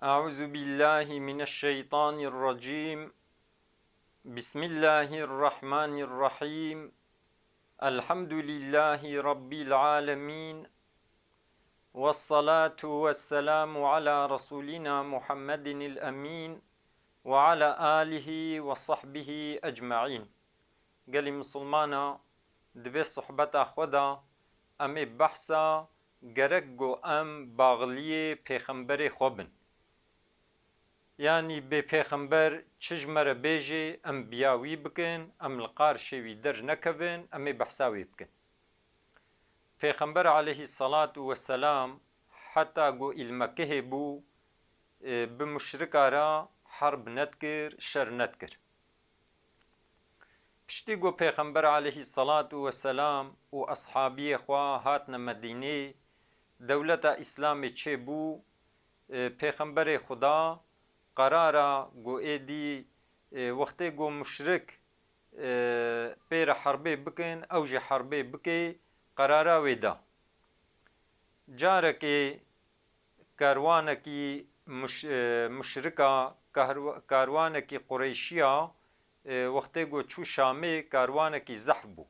أعوذ بالله من الشيطان الرجيم. بسم الله الرحمن الرحيم. الحمد لله رب العالمين، والصلاة والسلام على رسولنا محمد الأمين وعلى آله وصحبه أجمعين. قال مسلمانا دبي صحبت خدا أمي بحثا گرگو أم باغلي پیغمبر خوبن، يعني بي پیغمبر چجمر بيجي ام بياوي بكن ام القار شوي در نكبن ام بحثاوي بكن. پیغمبر عليه الصلاة والسلام حتى قو المكه بو بمشركا را حرب نتكر شر نتكر. پشتی قو پیغمبر عليه الصلاة والسلام و اصحابي خوا هاتنا مدينه دولة اسلام چه بو پیغمبر خدا قرارا گو ایدی وقتی گو مشرک پیر حربه بکن او جه حربه بکی قرارا ویدا جارکی کاروانکی مشرکا کاروانکی قریشیا وقتی گو چو شامه کاروانکی زحبو،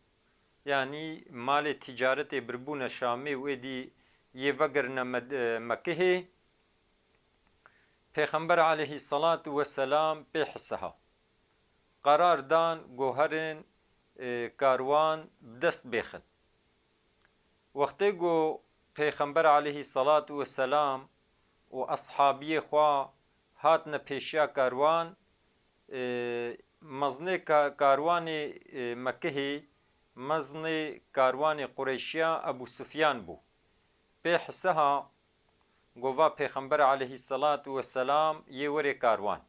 يعني مال تجارت بربون شامه ویدی یه وگرن مکه پیغمبر عليه الصلاة والسلام بحسها قرار دان گوهرن کاروان دست بخن. وقتی گو پیغمبر عليه الصلاة والسلام و اصحابی خوا هاتن پیشیا کاروان مزنه کاروان مکه مزنه کاروان قریشیا ابو سفیان بو بحسها گووا پیغمبر عليه الصلاة والسلام یه وری کاروان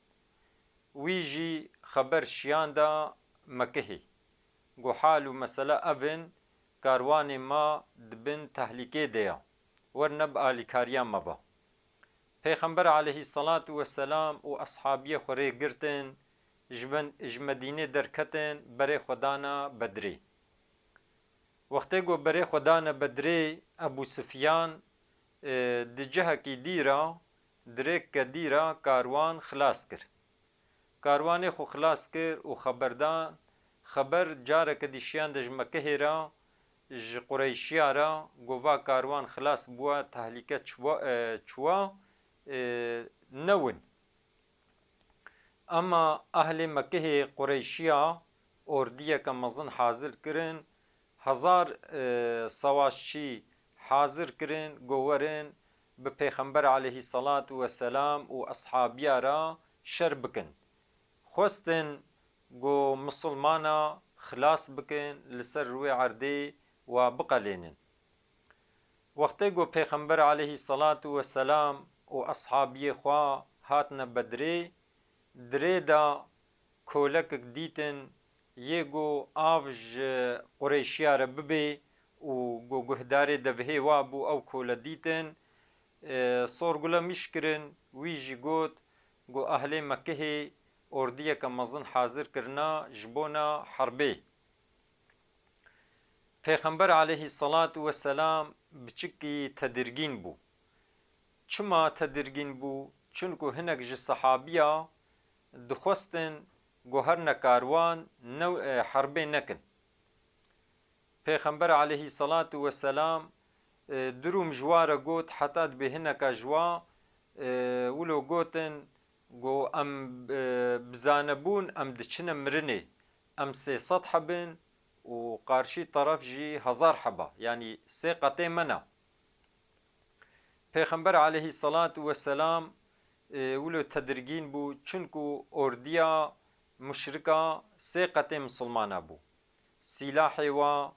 ویجی خبر شیان دا مکه گو حال و مسئله اوین کاروان ما دبن تحلیکه دیا ورنب آلیکاریان مبا. پیغمبر عليه الصلاة والسلام و اصحابی خوری گرتن جمدینه درکتن بره خدانا بدری. وقتی گو بره خدانا بدری ابو سفیان دجه کی دیرا درک که دیرا کاروان خلاص کر. کاروان خو خلاص کر و خبردان خبر جاره که دیشیان دج مکه را ج قریشیا را گووا کاروان خلاص بوا تحلیکه چوا نون. اما اهل مکه قریشیا اردیه که مزن حاضر کرن 1000 سواشچی حاضر کرن گوورن به پیغمبر علیه الصلاة والسلام و اصحابیا را شر بکن خوستن گو مسلمانا خلاص بکن لسر روی عرده و بقلینن. وقتی گو پیغمبر علیه الصلاة والسلام و اصحابی خوا هاتن بدره دره دا کولک دیتن یه گو آوج قریشیا را ببی و گو گهداری دوهی وابو او کولا دیتن صورگولا مشکرن ویجی گوت گو اهل مکه اردیه که مزن حاضر کرنا جبونا حربه. پیغمبر علیه الصلاة والسلام بچکی تدرگین بو. چما تدرگین بو؟ چونکو هنک جه صحابیا دخواستن گو هر نکاروان حربه نکن. پیغمبر علیه الصلاة والسلام دروم جوار گوت حتی به هنکا جوا ولو گوتن گو ام بزانبون ام دچن مرنه ام 300 حبن و قارشی طرف جی 1000 حبه، يعني 3 قطع منا. پیغمبر علیه الصلاة والسلام ولو تدرگین بو چونکو اردیا مشرکا 3 قطع مسلمانا بو سلاحی و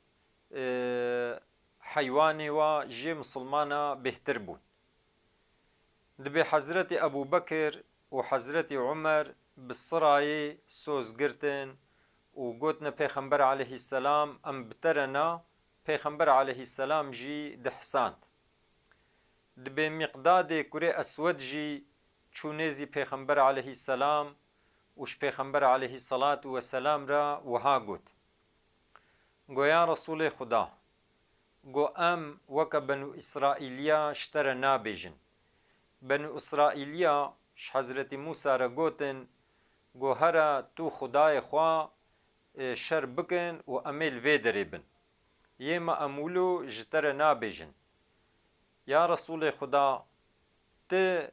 حیوانی و جی مسلمانا بهتر بود. دبی حضرت ابو بکر و حضرت عمر بسرعی سوز گرتن و گوتن پیغمبر علیه السلام ام بترنا پیغمبر علیه السلام جی دحساند. دبی مقداد کره اسود جی چونیزی پیغمبر علیه السلام وش پیغمبر علیه الصلاة والسلام را وها گوت گو یا رسول خدا گو ام وک بنو اسرائیلیا شتر نابیجن بنو اسرائیلیا حضرت موسی را گوتن گو هره تو خدای خوا شر بکن و امیل وی دربن یما امولو جتر نابیجن یا رسول خدا ته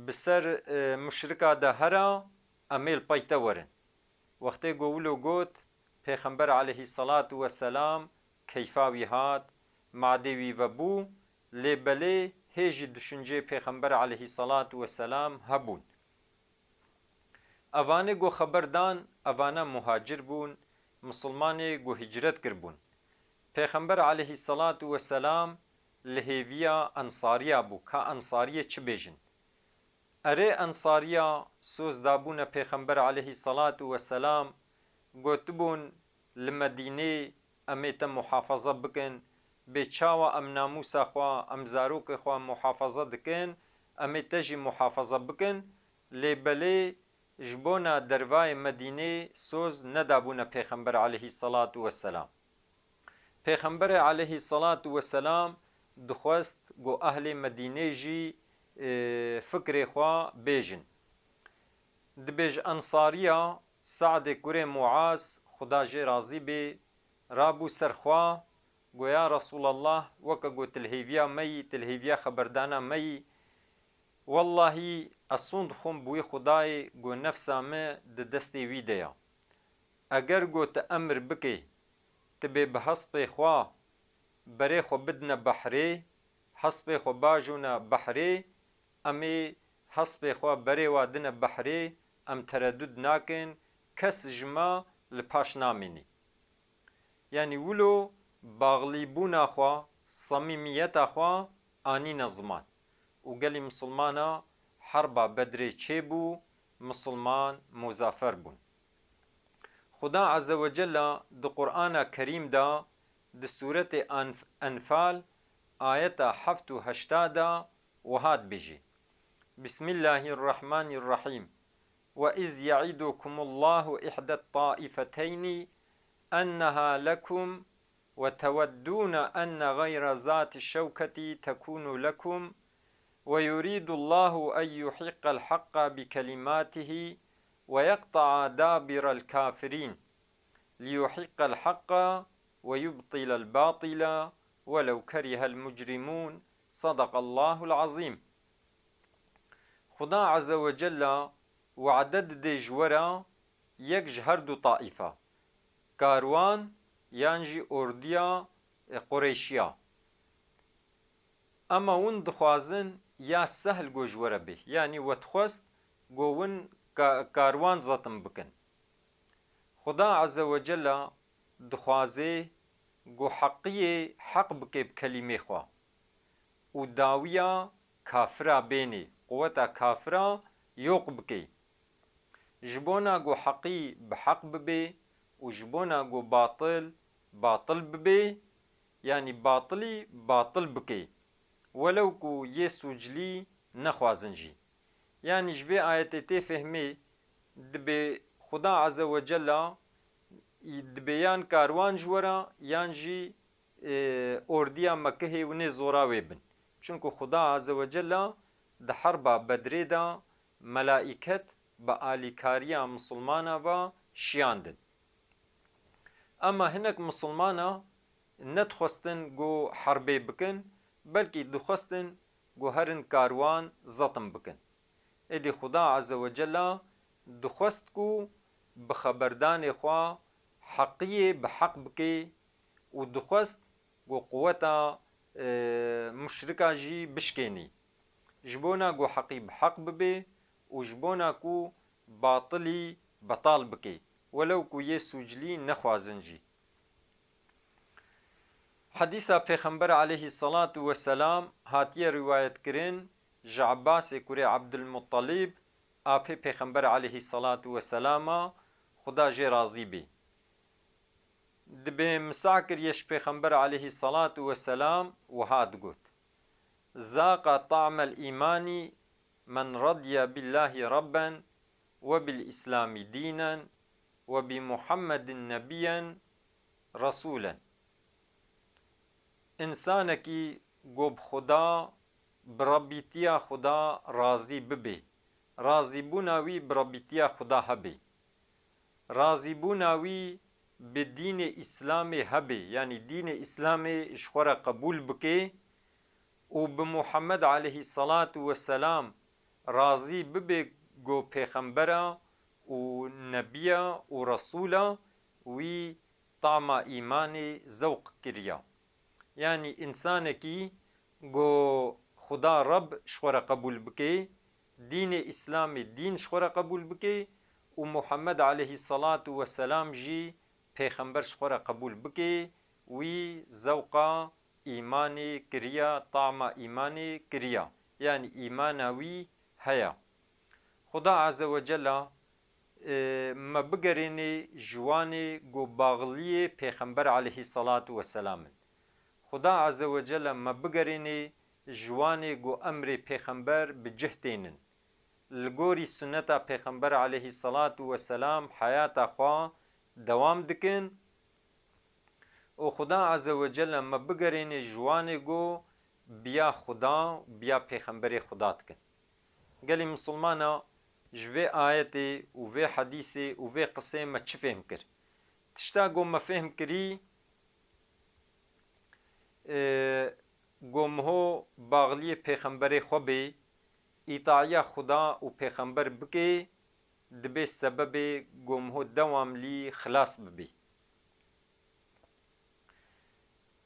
بسر مشرکا ده هره امیل پیتا ورن وقتی گولو گوت پیغمبر علیه الصلاة والسلام کیفاوی هات معدوی و بو لبله هیچ düşünce پیغمبر علیه الصلاة والسلام هبون اوانه گو خبردان اوانه مهاجر بون مسلمانه گو هجرت کربون پیغمبر علیه الصلاة والسلام لهیویا انصاریا بو که انصاریه چه بیجن اره انصاریا سوز دابون پیغمبر علیه الصلاة والسلام گوتبون لمدینه امیت محافظه بکن بچاوا ام ناموس خوا ام زاروک خوا محافظه دکن امیت جی محافظه بکن لبله جبونا دروای مدینه سوز ندابون پیغمبر علیه الصلاة والسلام پیغمبر علیه الصلاة والسلام دخواست گو اهل مدینه جی فکر خوا بیجن دبیج انصاریا سعد کوری معاذ خدا جی راضی بی رابو سرخوا گویا رسول الله وکا گو تلهیویا می تلهیویا خبردانا می والله اسوند خون بوی خدای گو نفسا me د دستی وی دیا اگر گو تأمر بکی تبی به حسب خوا بری خو بدن بحری حسب خو باجونا بحری امی حسب خوا بری وادن بحری ام تردد ناکن کس جما لپاش نامینی یعنی ولو باغلیبونا خوا صمیمیتا خوا آنی نظمان و گلی مسلمانا حربا بدری چه بو مسلمان مزافر بون خدا عز وجل د قرآن کریم دا د سورت انفال آیت 7 و 8 دا وهاد بجی بسم الله الرحمن الرحیم وإذ يعدكم الله إحدى الطائفتين أنها لكم وتودون أن غير ذات الشوكة تكون لكم ويريد الله أن يحق الحق بكلماته ويقطع دابر الكافرين ليحق الحق ويبطل الباطل ولو كره المجرمون صدق الله العظيم خدا عز وجل وعدد دي جورا يك جهر دو طائفة كاروان يانجي أورديا قريشيا اما ون دخوازن یا سهل گو جوره به یعنی وتخواست گو ون کاروان زتم بکن خدا عز وجل دخوازه گو حقیه حق بکه بکلمه خوا و داویا کافرا بینی قوتا کافرا یوق بکه جبونا گو حقی بحق ببه و جبونا گو باطل ببه یعنی باطلی باطل بکه ولو کو یه سوجلی نخوازن جی یعنی جبه آیت تی فهمی دبه خدا عز وجل دبه یان کاروان جورا یان جی اردیا مکه و نه زوراوی بن چونکو خدا عز وجل ده حربا بدری دا ملائکت با آلیکاریا مسلمانا و شیاندن اما هنک مسلمانا ندخستن گو حربه بکن بلکه دخستن گو هرن کاروان زتم بکن ادی خدا عز وجل دخست کو بخبردان خوا حقیه بحق بکی و دخست گو قوتا مشرکا جی بشکنی جبونا گو حقی بحق ببی و جبونا کو باطلی بطال بکی ولو کو یه سوجلی نخوازن جی حدیثا پیغمبر علیه الصلاة والسلام هاتیه روایت کرن جعباس کوری عبدالمطلب آپی پیغمبر علیه الصلاة والسلام خدا جی راضی بی دبی مساکر یش پیغمبر علیه الصلاة والسلام وهاد گوت ذاق طعم الإيمان من رضي بالله ربا وبالإسلام دينا وبمحمد نبيا رسولا انسانکی گو بخدا بربیتیا خدا رازی ببی رازی بوناوی بربیتیا خدا هبی رازی بوناوی به دین اسلام هبی یعنی دین اسلام اشخورا قبول بکی و به محمد علیه الصلاة والسلام رازی ببی گو پیغمبرا و نبیا و رسولا وی طعم ایمان ذوق کریا یعنی انسان کی گو خدا رب شخورا قبول بکی دین اسلام دین شخورا قبول بکی و محمد علیه الصلاة والسلام جی پیغمبر شخورا قبول بکی وی ذوقا ایمانی کریا طعم ایمانی کریا یعنی ایمانوی هیا خدا عز وجل ما بگرینی جوانی گو باغلی پیغمبر علیه الصلاة والسلام خدا عز وجل ما بگرینی جوانی گو امر پیغمبر بجهتینن لگوری سنتا پیغمبر علیه الصلاة والسلام حیات خوا دوام دکن و خدا عز وجل ما بگرینی جوانی گو بیا خدا بیا پیغمبر خدا دکن گلی مسلمانا جوی آیتی و وی حدیثی و وی قصه ما چه فهم کر تشتا گو ما فهم کری گم هو باغلی پیغمبر خوبی اطاعی خدا و پیغمبر بکی دبی سبب گم هو دوام لی خلاص ببی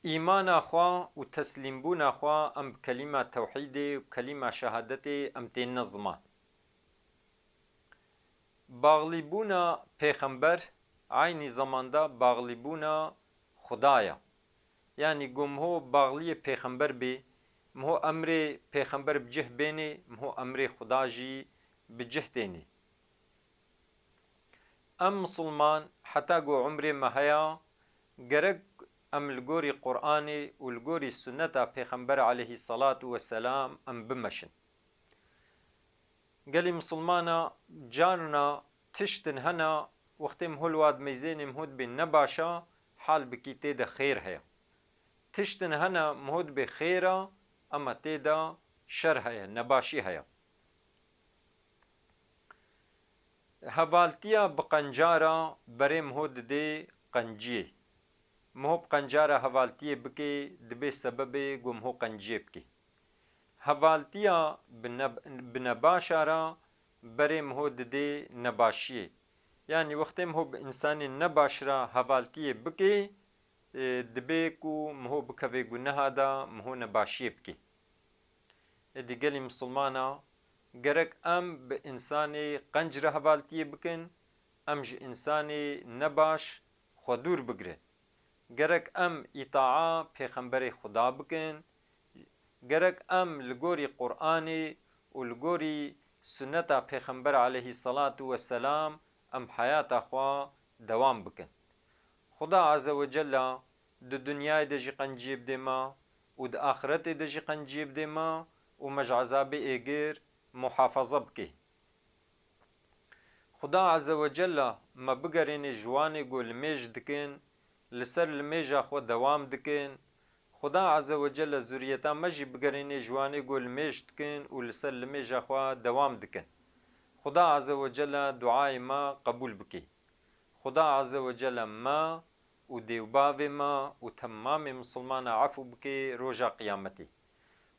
ایمان اخوا و تسلیم بون اخوا ام کلمه توحید و کلمه شهادت ام تین نظمه باغلی بونا پیغمبر عین زماندا باغلی بونا خدایا یعنی گم هو باغلی پیغمبر بی مهو امر پیغمبر بجه بینی مهو امر خدا جی بجه دینی ام مسلمان حتی گو عمر مهیا گرگ ام الگوری قرآنی و الگوری سنتا پیغمبر علیه الصلاة والسلام ام بمشن قالي مسلمانا جارنا تشتن هنا وقت مهول واد ميزين مهود بين نباشا حال بكي تيدا خير هيا تشتن هنا مهود بخيرا اما تيدا شر هيا نباشي هيا هبالتيا بقنجارا بري مهود دي قنجيه مهو بقنجارا هبالتيا بكي دبي سببي قم هو قنجيه بكي هوالتیا بنباشارا بریم هو دده نباشیه یعنی وقتی مهو به انسان نباشرا هوالتیه بکی دبی کو مهو بکوی گناه دا مهو نباشیه بکی دیگلی مسلمانا گرک ام به انسان قنجر هوالتیه بکن ام ج انسان نباش خودور بگره گرک ام اطاعا پیغمبر خدا بکن گرک ام لگوری قرآنی و لگوری سنتا پیغمبر علیه الصلاة والسلام ام حیات اخوا دوام بکن خدا عز وجل د دنیای دجی قنجیب دیما و د آخرت دجی قنجیب دیما و مجعذاب ایگر محافظه بکی خدا عز وجل ما بگرین جوانی گو لمیج دکن لسر لمیج اخوا دوام دکن خدا عز وجل زوریتا مجی بگرین جوانی گل میشت کن و لسر لمیجا خوا دوام دکن خدا عز وجل دعای ما قبول بکی خدا عز وجل ما و دیوباو ما و تمام مسلمان عفو بکی روژا قیامتی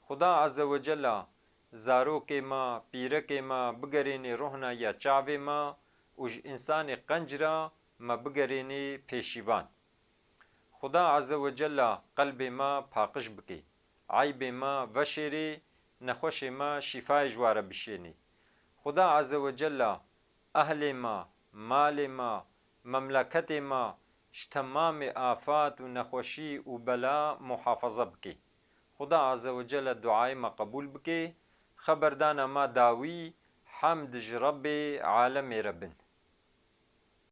خدا عز وجل زاروک ما پیرک ما بگرین روحنا یا چاو ما و انسان قنجرا ما بگرین پیشیوان خدا عز وجل قلب ما پاکش بکی عیب ما وشری نخوش ما شفای جواره بشینی خدا عز وجل اهل ما مال ما مملکت ما تمام آفات و نخوشی و بلا محافظه بکی خدا عز وجل دعای ما قبول بکی خبردان ما داوی حمد رب عالم ربن